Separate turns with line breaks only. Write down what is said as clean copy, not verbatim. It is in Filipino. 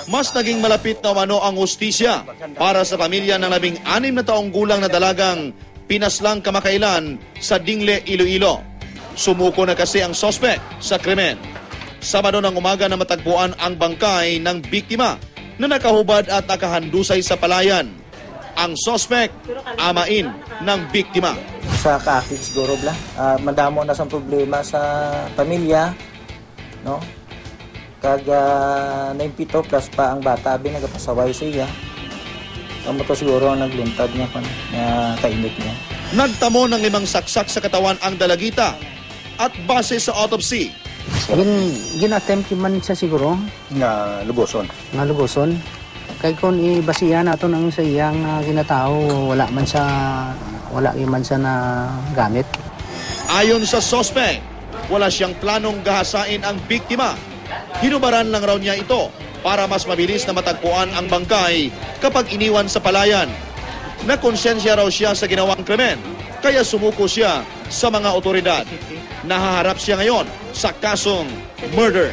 Mas naging malapit na umano ang hustisya para sa pamilya ng 16 na taong gulang na dalagang pinaslang kamakailan sa Dingle, Iloilo. Sumuko na kasi ang sospek sa krimen. Sabado ng umaga na matagpuan ang bangkay ng biktima na nakahubad at nakahandusay sa palayan. Ang sospek, amain ng biktima.
Sa kakit siguro madamo na sa problema sa pamilya, no? Naimpito plus pa ang bata, nagpasaway siya. Amo to siguro ang naglintad niya na kainit niya.
Nagtamo ng 5 saksak sa katawan ang dalagita at base sa autopsy.
Gin-attempt man siya siguro.
Nga lugoson.
Nga lugoson. Kaya kung ibasiya nato ng sa iyang ginatao, wala man siya na gamit.
Ayon sa sospek, wala siyang planong gahasain ang biktima. Hinubaran lang raw niya ito para mas mabilis na matagpuan ang bangkay kapag iniwan sa palayan. Nakonsensya raw siya sa ginawang krimen, kaya sumuko siya sa mga otoridad. Nahaharap siya ngayon sa kasong murder.